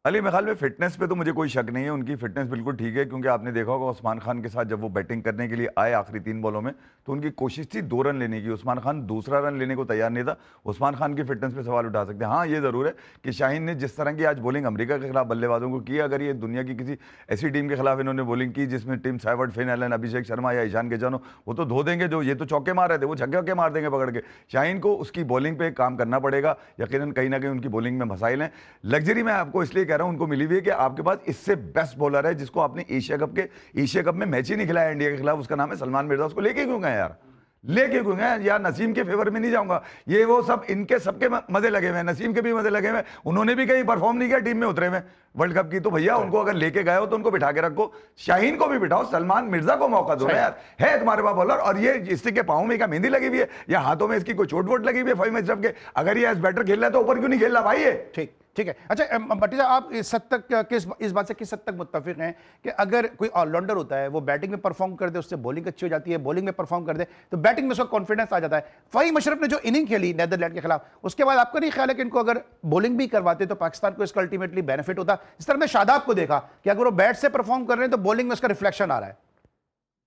अली, मेरे ख्याल में फिटनेस पे तो मुझे कोई शक नहीं है, उनकी फिटनेस बिल्कुल ठीक है, क्योंकि आपने देखा होगा उस्मान खान के साथ जब वो बैटिंग करने के लिए आए आखिरी 3 बॉलों में, तो उनकी कोशिश थी 2 रन लेने की। उस्मान खान दूसरा रन लेने को तैयार नहीं था। उस्मान खान की फिटनेस पे सवाल उठा सकते हैं। हाँ, ये ज़रूर है कि शाहीन ने जिस तरह की आज बॉलिंग अमेरिका के खिलाफ बल्लेबाजों को की, अगर ये दुनिया की किसी ऐसी टीम के खिलाफ इन्होंने बॉलिंग की जिसमें Tim साइवर्ट, Finn Allen, Abhishek Sharma या ईशान किशन हो, वो तो धो देंगे। जो ये तो चौके मार रहे थे, वो छक्के मार देंगे पकड़ के। शाहीन को उसकी बॉलिंग पे काम करना पड़ेगा, यकीनन कहीं ना कहीं उनकी बॉलिंग में मसाइल हैं। लग्जरी मैं आपको इसलिए कह रहा हूँ उनको मिली हुई है कि आपके पास इससे बेस्ट बॉलर है जिसको आपने एशिया कप में मैच ही नहीं खिलाया इंडिया के खिलाफ, उसका नाम है सलमान मिर्जा। उसको लेके क्यों गए यार, लेके क्यों गए यार? नसीम के फेवर में नहीं जाऊंगा, ये वो सब इनके सबके मजे लगे हुए हैं, नसीम के भी मजे लगे हुए, उन्होंने भी कहीं परफॉर्म नहीं किया टीम में उतरे में वर्ल्ड कप की। तो भैया उनको अगर लेके गए हो तो उनको बिठा के रखो, शाहीन को भी बिठाओ, सलमान मिर्जा को मौका दो यार, है तुम्हारे पास बॉलर। और ये इसके पाँव में क्या मेहंदी लगी हुई है या हाथों में इसकी कोई चोट वोट लगी हुई है फहीम अशरफ के? अगर ये एज बैटर खेल रहा है तो ऊपर क्यों नहीं खेल रहा भाई? ये ठीक है। अच्छा भट्टी साहब, आप इस बात से किस हद तक मुत्तफिक हैं कि अगर कोई ऑलराउंडर होता है वो बैटिंग में परफॉर्म कर दे, उससे बॉलिंग अच्छी हो जाती है, बॉलिंग में परफॉर्म कर दे तो बैटिंग में उसका कॉन्फिडेंस आ जाता है। फहीम अशरफ ने जो इनिंग खेली नीदरलैंड के खिलाफ, उसके बाद आपका नहीं ख्याल है कि इनको अगर बॉलिंग भी करवाते तो पाकिस्तान को इसका अल्टीमेटली बेनिफिट होता? इस तरह मैं शादाब को देखा कि अगर वो बैट से परफॉर्म कर रहे हैं तो बॉलिंग में उसका रिफ्लेक्शन आ रहा है।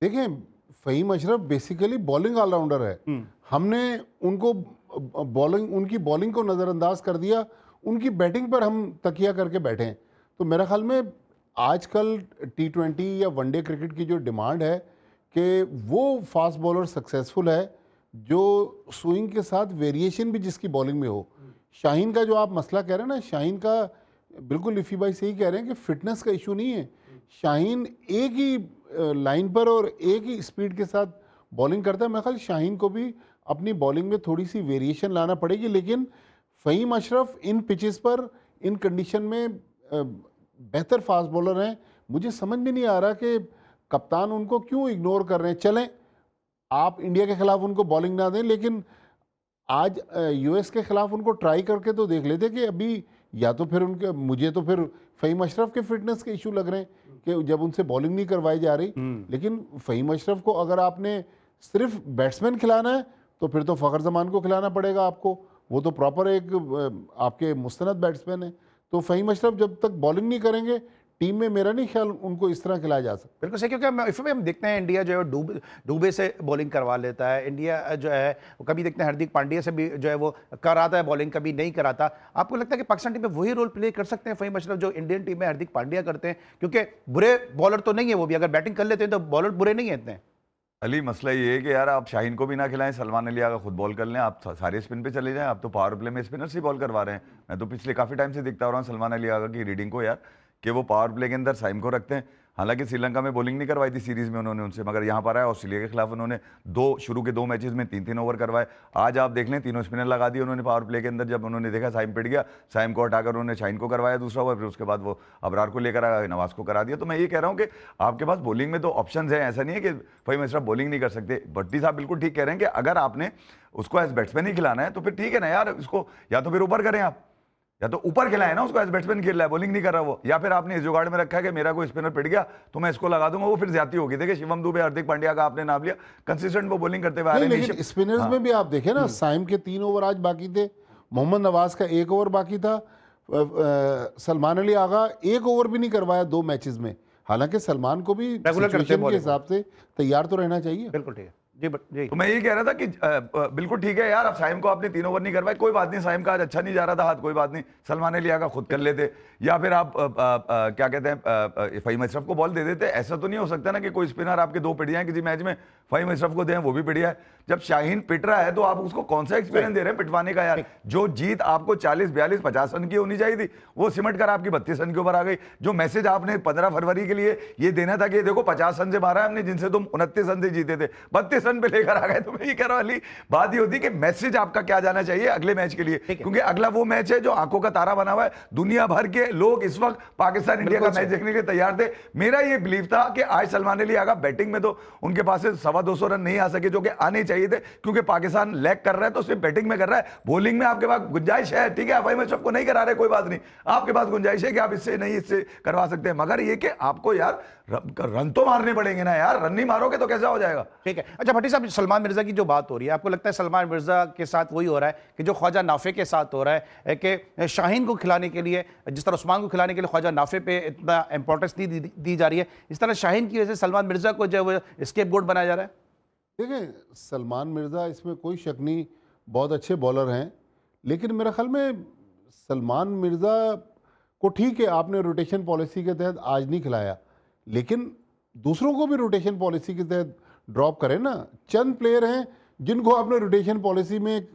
देखिए, Fahim Ashraf basically bowling allrounder है। हमने उनको उनकी बॉलिंग को नज़रअंदाज कर दिया, उनकी बैटिंग पर हम तकिया करके बैठे हैं। तो मेरा ख्याल में आजकल T20 या वनडे क्रिकेट की जो डिमांड है कि वो फास्ट बॉलर सक्सेसफुल है जो स्विंग के साथ वेरिएशन भी जिसकी बॉलिंग में हो। शाहीन का जो आप मसला कह रहे हैं ना, शाहीन का बिल्कुल इफ़ी भाई सही कह रहे हैं कि फिटनेस का इशू नहीं है। शाहीन एक ही लाइन पर और एक ही स्पीड के साथ बॉलिंग करता है। मेरे ख्याल शाहीन को भी अपनी बॉलिंग में थोड़ी सी वेरिएशन लाना पड़ेगी, लेकिन फहीम अशरफ इन पिचेस पर इन कंडीशन में बेहतर फास्ट बॉलर हैं। मुझे समझ में नहीं आ रहा कि कप्तान उनको क्यों इग्नोर कर रहे हैं। चलें, आप इंडिया के खिलाफ उनको बॉलिंग ना दें, लेकिन आज यूएस के खिलाफ उनको ट्राई करके तो देख लेते कि अभी या तो फिर उनके, मुझे तो फिर फ़हीम अशरफ के फिटनेस के इशू लग रहे हैं कि जब उनसे बॉलिंग नहीं करवाई जा रही। लेकिन फ़हीम अशरफ को अगर आपने सिर्फ बैट्समैन खिलाना है तो फिर तो फ़खर जमान को खिलाना पड़ेगा आपको, वो तो प्रॉपर एक आपके मुस्तनद बैट्समैन है। तो फ़हीम अशरफ जब तक बॉलिंग नहीं करेंगे टीम में मेरा नहीं ख्याल उनको इस तरह खिलाया जा सकता। बिल्कुल सही, क्योंकि हम देखते हैं इंडिया जो है डूबे से बॉलिंग करवा लेता है। इंडिया जो है वो कभी देखते हैं हार्दिक पांड्या से भी जो है वो कराता है बॉलिंग, कभी नहीं कराता। आपको लगता है कि पाकिस्तान टीम में वही रोल प्ले कर सकते हैं फ़हीम अशरफ जो इंडियन टीम में हार्दिक पांड्या करते हैं? क्योंकि बुरे बॉलर तो नहीं है वो भी, अगर बैटिंग कर लेते हैं तो बॉलर बुरे नहीं है इतने। अली मसला ये है कि यार आप शाहीन को भी ना खिलाएं, सलमान अली आगा खुद बॉल कर लें, आप सारे स्पिन पे चले जाएं। आप तो पावर प्ले में स्पिनर्स ही बॉल करवा रहे हैं। मैं तो पिछले काफ़ी टाइम से देखता रहा हूँ सलमान अली आगा की रीडिंग को यार, कि वो पावर प्ले के अंदर साइम को रखते हैं। हालांकि श्रीलंका में बॉलिंग नहीं करवाई थी सीरीज में उन्होंने उनसे, मगर यहाँ पर आया ऑस्ट्रेलिया के खिलाफ उन्होंने शुरू के 2 मैचेस में 3-3 ओवर करवाए। आज आप देख लें 3 स्पिनर लगा दिए उन्होंने पावर प्ले के अंदर। जब उन्होंने देखा साइम पिट गया, साइम को हटाकर उन्होंने शाहीन को करवाया दूसरा ओवर, फिर उसके बाद वो अबरार को लेकर आया, नवाज को करा दिया। तो मैं ये कह रहा हूँ कि आपके पास बॉलिंग में तो ऑप्शन है, ऐसा नहीं है कि फ़हीम अशरफ बॉलिंग नहीं कर सकते। भट्टी साहब बिल्कुल ठीक कह रहे हैं कि अगर आपने उसको एज बैट्समैन ही खिलाना है तो फिर ठीक है ना यार, इसको या तो फिर ऊपर करें आप, या तो ऊपर खिलाए ना उसको, एज बैट्समैन खेल रहा है, बॉलिंग नहीं कर रहा वो। या फिर आपने इस जुगाड़ में रखा है कि मेरा कोई स्पिनर पिट गया तो मैं इसको लगा दूंगा, वो फिर ज्यादा होगी। देखिए शिवम दुबे, हार्दिक पांड्या का आपने नाम लिया, कंसिस्टेंट वो बॉलिंग करते हुए आ रहे हैं। लेकिन स्पिनर्स में भी आप देखें ना, साइम के 3 ओवर आज बाकी थे, मोहम्मद नवाज का 1 ओवर बाकी था, सलमान अली आगा 1 ओवर भी नहीं करवाया 2 मैचेस में। हालांकि सलमान को भी सिचुएशन के हिसाब से तैयार तो रहना चाहिए। बिल्कुल ठीक है जी। तो मैं ये कह रहा था कि बिल्कुल ठीक है यार, अब साइम को आपने 3 ओवर नहीं करवाए, कोई बात नहीं, साइम का आज अच्छा नहीं जा रहा था हाथ, कोई बात नहीं, सलमान अली आगा खुद कर लेते, या फिर आप क्या कहते हैं फ़हीम अशरफ को बॉल दे देते। ऐसा तो नहीं हो सकता ना कि कोई स्पिनर आपके 2 पिट जाए किसी मैच में, फ़हीम अशरफ को दें वो भी पिट जाए। जब शाहीन पिट रहा है तो आप उसको कौन सा एक्सपीरियंस दे रहे हैं पिटवाने का यार? जो जीत आपको 40, 42, 50 रन की होनी चाहिए थी, वो सिमट कर आपकी 32 रन के ऊपर आ गई। जो मैसेज आपने 15 फरवरी के लिए ये देना था कि देखो 50 रन से मारा है हमने, जिनसे तुम 29 रन से जीते थे, 32 रन पे लेकर आ गए। तो मैं ये कह रहा हूं अली, बात ये होती है कि मैसेज आपका क्या जाना चाहिए अगले मैच के लिए, क्योंकि अगला वो मैच है जो आंखों का तारा बना हुआ है। दुनिया भर के लोग इस वक्त पाकिस्तान इंडिया का मैच देखने के लिए तैयार थे। मेरा ये बिलीव था कि आज सलमान अली आगा बैटिंग में तो उनके पास से 225 रन नहीं आ सके जो कि आने चाहिए थे, क्योंकि पाकिस्तान लैग कर रहा है तो सिर्फ बैटिंग में कर रहा है। बॉलिंग में आपके पास गुंजाइश है, ठीक है, आप फ़हीम अशरफ को नहीं करा रहे, कोई बात नहीं, आपके पास गुंजाइश है कि आप इससे नहीं इससे करवा सकते हैं, मगर ये कि आपको यार रन तो मारने पड़ेंगे ना यार, रन नहीं मारोगे तो कैसा हो जाएगा? ठीक है। अच्छा भट्टी साहब, सलमान मिर्जा की जो बात हो रही है, आपको लगता है सलमान मिर्जा के साथ वही हो रहा है कि जो ख्वाजा नाफे के साथ हो रहा है कि शाहीन को खिलाने के लिए, जिस तरह उस्मान को खिलाने के लिए ख्वाजा नाफे पे इतना इंपॉर्टेंस नहीं दी जा रही है, इस तरह शाहीन की वजह से सलमान मिर्जा को जो स्केपगोट बनाया जा रहा है? देखिए सलमान मिर्ज़ा, इसमें कोई शक नहीं, बहुत अच्छे बॉलर हैं, लेकिन मेरे ख्याल में सलमान मिर्ज़ा को ठीक है आपने रोटेशन पॉलिसी के तहत आज नहीं खिलाया, लेकिन दूसरों को भी रोटेशन पॉलिसी के तहत ड्रॉप करें ना। चंद प्लेयर हैं जिनको आपने रोटेशन पॉलिसी में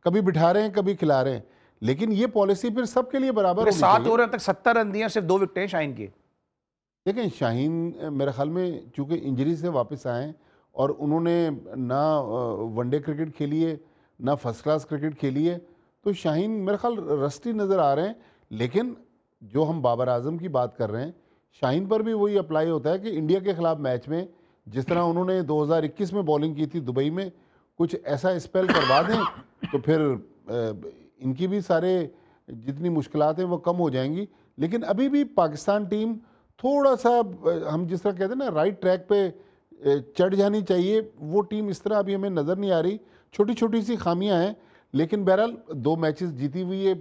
कभी बिठा रहे हैं कभी खिला रहे हैं, लेकिन ये पॉलिसी फिर सबके लिए बराबर होनी 7 चाहिए। ओवर तक 70 रन दिए, सिर्फ 2 विकेटें शाहीन की। देखें शाहीन मेरे ख्याल में चूँकि इंजरी से वापस आए और उन्होंने ना वनडे क्रिकेट खेली है ना फर्स्ट क्लास क्रिकेट खेली है, तो शाहीन मेरे ख्याल रस्टी नज़र आ रहे हैं। लेकिन जो हम बाबर आजम की बात कर रहे हैं, शाहीन पर भी वही अप्लाई होता है कि इंडिया के ख़िलाफ़ मैच में जिस तरह उन्होंने 2021 में बॉलिंग की थी दुबई में, कुछ ऐसा स्पेल करवा दें तो फिर इनकी भी सारे जितनी मुश्किलात हैं वो कम हो जाएंगी। लेकिन अभी भी पाकिस्तान टीम थोड़ा सा, हम जिस तरह कहते हैं ना, राइट ट्रैक पे चढ़ जानी चाहिए, वो टीम इस तरह अभी हमें नज़र नहीं आ रही। छोटी छोटी सी खामियां हैं, लेकिन बहरहाल 2 मैचेस जीती हुई है,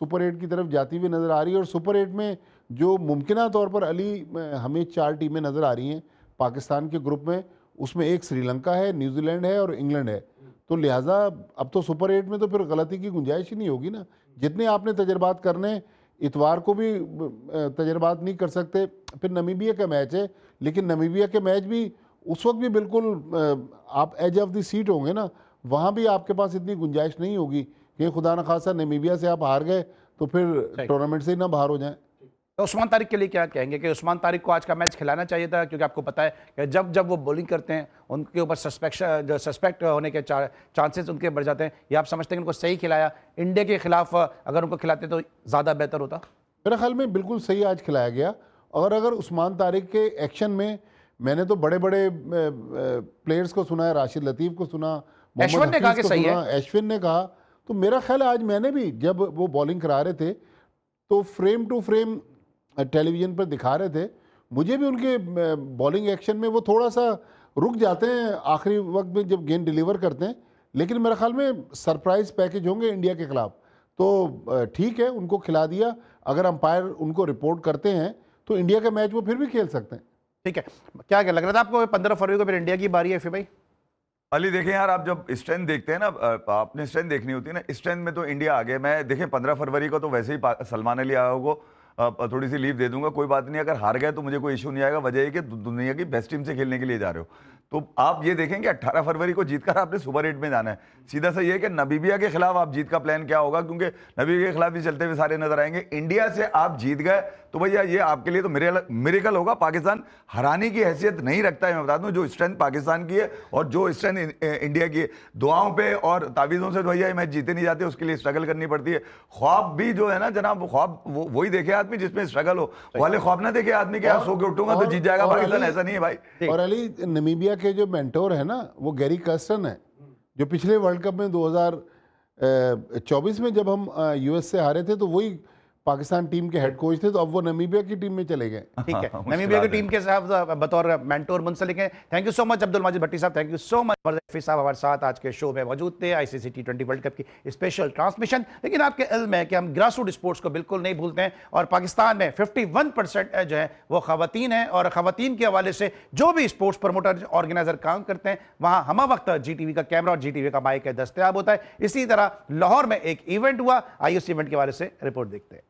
सुपर 8 की तरफ जाती हुई नज़र आ रही है। और सुपर 8 में जो मुमकिन तौर पर अली हमें 4 टीमें नज़र आ रही हैं पाकिस्तान के ग्रुप में, उसमें एक श्रीलंका है, न्यूजीलैंड है और इंग्लैंड है। तो लिहाजा अब तो सुपर 8 में तो फिर गलती की गुंजाइश ही नहीं होगी ना। जितने आपने तजर्बात करने, इतवार को भी तजर्बात नहीं कर सकते। फिर नमीबिया का मैच है, लेकिन नमीबिया के मैच भी उस वक्त भी बिल्कुल आप एज ऑफ द सीट होंगे ना, वहाँ भी आपके पास इतनी गुंजाइश नहीं होगी कि खुदा न खासा नमीबिया से आप हार गए तो फिर टूर्नामेंट से ही ना बाहर हो जाएं। तो उस्मान तारिक के लिए क्या कहेंगे कि उस्मान तारिक को आज का मैच खिलाना चाहिए था? क्योंकि आपको पता है कि जब जब वो बॉलिंग करते हैं उनके ऊपर सस्पेक्ट होने के चांसेस उनके बढ़ जाते हैं। या आप समझते हैं कि उनको सही खिलाया? इंडिया के खिलाफ अगर उनको खिलाते तो ज़्यादा बेहतर होता? मेरे ख्याल में बिल्कुल सही आज खिलाया गया। और अगर उस्मान तारिक के एक्शन में, मैंने तो बड़े बड़े प्लेयर्स को सुना है, राशिद लतीफ़ को सुना, अश्विन ने कहा कि सही है, अश्विन ने कहा तो मेरा ख्याल है आज मैंने भी जब वो बॉलिंग करा रहे थे तो फ्रेम टू फ्रेम टेलीविज़न पर दिखा रहे थे, मुझे भी उनके बॉलिंग एक्शन में वो थोड़ा सा रुक जाते हैं आखिरी वक्त में जब गेंद डिलीवर करते हैं, लेकिन मेरे ख्याल में सरप्राइज पैकेज होंगे इंडिया के खिलाफ। तो ठीक है, उनको खिला दिया, अगर अंपायर उनको रिपोर्ट करते हैं तो इंडिया का मैच वो फिर भी खेल सकते हैं। ठीक है, क्या क्या लग रहा था आपको 15 फरवरी को फिर इंडिया की बारी है फिर भाई? अली देखें यार, आप जब स्ट्रेंथ देखते हैं ना, आपने स्ट्रेंथ देखनी होती है ना, स्ट्रेंथ में तो इंडिया आगे। मैं देखें 15 फरवरी को तो वैसे ही सलमान अली आया को थोड़ी सी लीव दे दूंगा, कोई बात नहीं, अगर हार गए तो मुझे कोई इशू नहीं आएगा। वजह है कि दुनिया की बेस्ट टीम से खेलने के लिए जा रहे हो, तो आप ये देखें कि 18 फरवरी को जीतकर आपने सुपर 8 में जाना है। सीधा सा ये है कि नमीबिया के खिलाफ आप जीत का प्लान क्या होगा, क्योंकि नमीबिया के खिलाफ भी चलते हुए सारे नजर आएंगे। इंडिया से आप जीत गए तो भैया ये आपके लिए तो मिरेकल होगा। पाकिस्तान हराने की हैसियत नहीं रखता है, मैं बता दूं। जो स्ट्रेंथ पाकिस्तान की है और जो स्ट्रेंथ इंडिया की है, दुआओं पे और तावीज़ों से भैया ये मैच जीते नहीं जाते, उसके लिए स्ट्रगल करनी पड़ती है। ख्वाब भी जो है ना जनाब, वो ख्वाब वही देखे आदमी जिसमें स्ट्रगल हो, वाले ख्वाब ना देखे आदमी के सो के उठूंगा तो जीत जाएगा पाकिस्तान, ऐसा नहीं है भाई। और अली, नमीबिया के जो मेंटोर है ना वो गैरी कर्स्टन है, जो पिछले वर्ल्ड कप में 2024 में जब हम यूएस से हारे थे तो वही पाकिस्तान टीम के हेड कोच थे, तो अब वो नमीबिया की टीम में चले गए। ठीक है, नमीबिया की टीम के साथ बतौर मेंटोर मुंसलिक हैं। Thank you so much Abdul Majid Bhatti साहब, thank you so much. Hafeez साहब हमारे साथ आज के शो में मौजूद थे, आईसीसी T20 वर्ल्ड कप की स्पेशल ट्रांसमिशन। लेकिन आपके इल्म है कि हम ग्रास रूट स्पोर्ट्स को बिल्कुल नहीं भूलते हैं, और पाकिस्तान में 51% जो है वो खवातीन हैं, और खवातीन के हवाले से जो भी स्पोर्ट्स प्रमोटर ऑर्गेनाइजर काम करते हैं वहाँ हमा वक्त GTV का कैमरा और GTV का माइक दस्तयाब होता है। इसी तरह लाहौर में एक इवेंट हुआ, आइए उस इवेंट के हवाले से रिपोर्ट देखते हैं।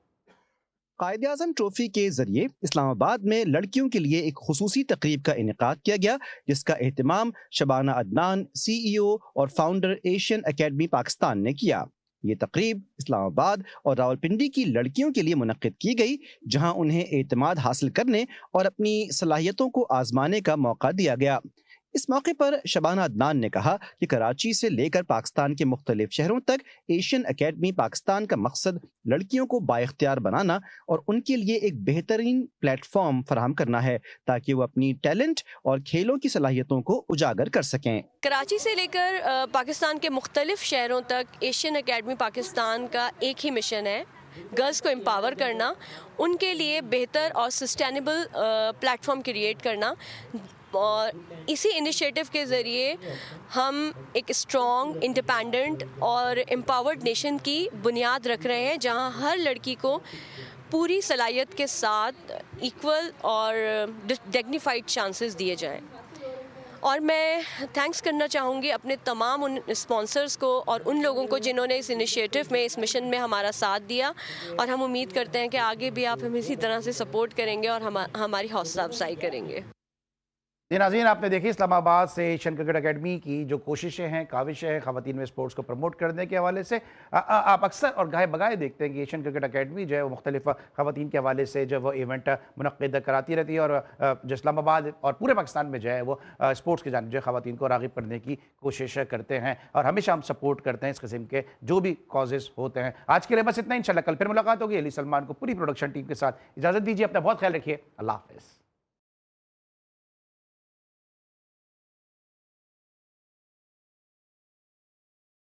कायद-ए-आज़म ट्रॉफी के जरिए इस्लामाबाद में लड़कियों के लिए एक खुसूसी तकरीब का इनेकाद किया गया, जिसका एहतमाम शबाना अदनान, CEO और फाउंडर एशियन एकेडमी पाकिस्तान ने किया। ये तकरीब इस्लामाबाद और रावलपिंडी की लड़कियों के लिए मुनक्किद की गई, जहां उन्हें एतमाद हासिल करने और अपनी सलाहियतों को आजमाने का मौका दिया गया। इस मौके पर शबाना अदनान ने कहा कि कराची से लेकर पाकिस्तान के मुख्तलिफ शहरों तक एशियन एकेडमी पाकिस्तान का मकसद लड़कियों को बाइख्तियार बनाना और उनके लिए एक बेहतरीन प्लेटफॉर्म फराहम करना है, ताकि वो अपनी टैलेंट और खेलों की सलाहियतों को उजागर कर सकें। कराची से लेकर पाकिस्तान के मुख्तलिफ शहरों तक एशियन एकेडमी पाकिस्तान का एक ही मिशन है, गर्ल्स को एम्पावर करना, उनके लिए बेहतर और सस्टेनेबल प्लेटफॉर्म क्रिएट करना। और इसी इनिशिएटिव के ज़रिए हम एक स्ट्रॉन्ग, इंडिपेंडेंट और एम्पावर्ड नेशन की बुनियाद रख रहे हैं, जहां हर लड़की को पूरी सलाहियत के साथ इक्वल और डिग्निफाइड चांसेस दिए जाएं। और मैं थैंक्स करना चाहूँगी अपने तमाम उन स्पॉन्सर्स को और उन लोगों को जिन्होंने इस इनिशिएटिव में, इस मिशन में हमारा साथ दिया, और हम उम्मीद करते हैं कि आगे भी आप हमें इसी तरह से सपोर्ट करेंगे और हमारी हौसला अफजाई करेंगे। जी नाज़रीन, आपने देखी इस्लामाबाद से एशियन क्रिकेट एकेडमी की जो कोशिशें हैं, काविशें हैं खवातीन में स्पोर्ट्स को प्रमोट करने के हवाले से। आप अक्सर और गाहे बगाए देखते हैं कि एशियन क्रिकेट एकेडमी जो है वो मुख्तलिफ खवातीन के हवाले से जो वो इवेंट मुनक्किद कराती रहती है, और जो इस्लामाबाद और पूरे पाकिस्तान में जो है वो स्पोर्ट्स की जानिब जो खवातीन को राग़िब करने की कोशिश करते हैं, और हमेशा हम सपोर्ट करते हैं इस किस्म के जो भी कॉजेज़ होते हैं। आज के लिए बस इतना, इंशाल्लाह कल फिर मुलाकात होगी। अली सलमान को पूरी प्रोडक्शन टीम के साथ इजाज़त दीजिए, अपना बहुत ख्याल रखिए, अल्लाह हाफ़िज़।